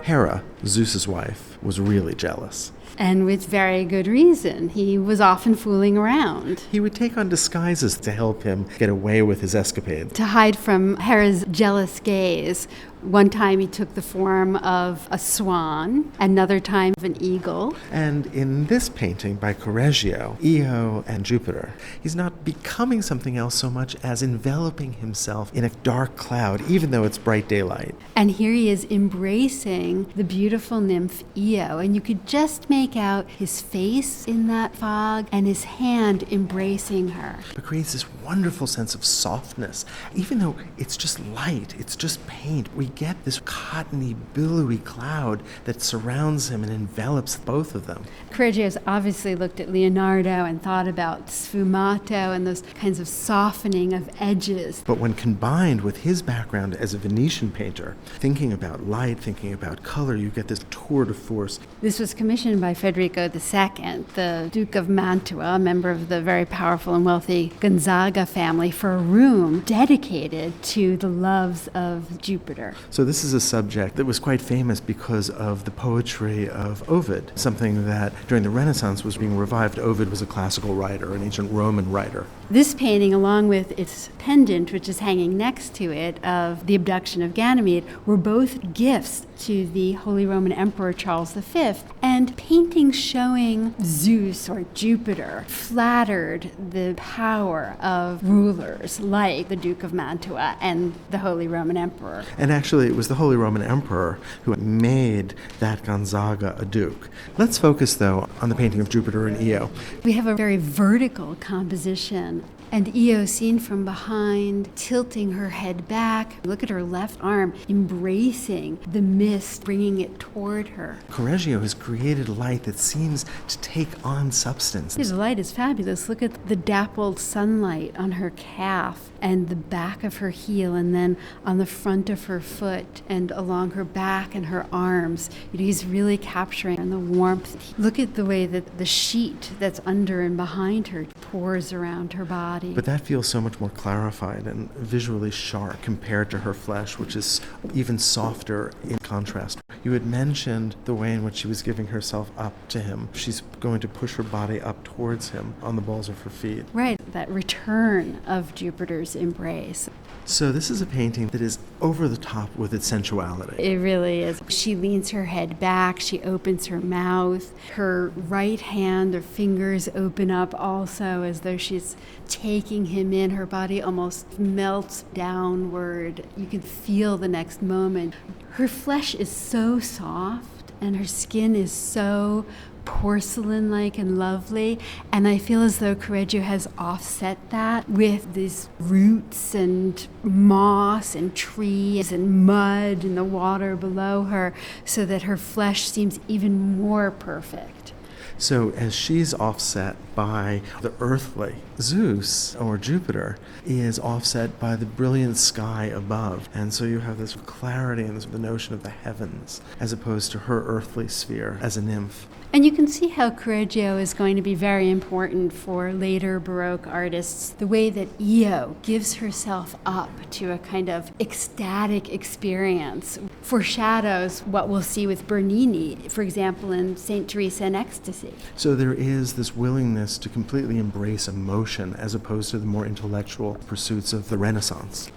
Hera, Zeus's wife, was really jealous. And with very good reason. He was often fooling around. He would take on disguises to help him get away with his escapades. To hide from Hera's jealous gaze. One time he took the form of a swan, another time of an eagle. And in this painting by Correggio, Io and Jupiter, he's not becoming something else so much as enveloping himself in a dark cloud, even though it's bright daylight. And here he is embracing the beautiful nymph Io, and you could just make out his face in that fog and his hand embracing her. It creates this wonderful sense of softness. Even though it's just light, it's just paint, we get this cottony, billowy cloud that surrounds him and envelops both of them. Correggio's obviously looked at Leonardo and thought about sfumato and those kinds of softening of edges. But when combined with his background as a Venetian painter, thinking about light, thinking about color, you get this tour de force. This was commissioned by Federico II, the Duke of Mantua, a member of the very powerful and wealthy Gonzaga family, for a room dedicated to the loves of Jupiter. So this is a subject that was quite famous because of the poetry of Ovid, something that during the Renaissance was being revived. Ovid was a classical writer, an ancient Roman writer. This painting, along with its pendant, which is hanging next to it, of the abduction of Ganymede, were both gifts to the Holy Roman Emperor Charles V, and paintings showing Zeus or Jupiter flattered the power of rulers like the Duke of Mantua and the Holy Roman Emperor. And actually, it was the Holy Roman Emperor who made that Gonzaga a duke. Let's focus, though, on the painting of Jupiter and Io. We have a very vertical composition. And Io seen from behind, tilting her head back. Look at her left arm, embracing the mist, bringing it toward her. Correggio has created light that seems to take on substance. The light is fabulous. Look at the dappled sunlight on her calf and the back of her heel, and then on the front of her foot and along her back and her arms. He's really capturing the warmth. Look at the way that the sheet that's under and behind her pours around her body. But that feels so much more clarified and visually sharp compared to her flesh, which is even softer in contrast. You had mentioned the way in which she was giving herself up to him. She's going to push her body up towards him on the balls of her feet. Right, that return of Jupiter's embrace. So this is a painting that is over the top with its sensuality. It really is. She leans her head back, she opens her mouth, her right hand, her fingers open up also as though she's taking him in. Her body almost melts downward. You can feel the next moment. Her flesh is so soft and her skin is so porcelain-like and lovely, and I feel as though Correggio has offset that with these roots and moss and trees and mud in the water below her, so that her flesh seems even more perfect. So as she's offset by the earthly, Zeus, or Jupiter, is offset by the brilliant sky above. And so you have this clarity and the notion of the heavens, as opposed to her earthly sphere as a nymph. And you can see how Correggio is going to be very important for later Baroque artists. The way that Io gives herself up to a kind of ecstatic experience foreshadows what we'll see with Bernini, for example, in St. Teresa in Ecstasy. So there is this willingness to completely embrace emotion as opposed to the more intellectual pursuits of the Renaissance.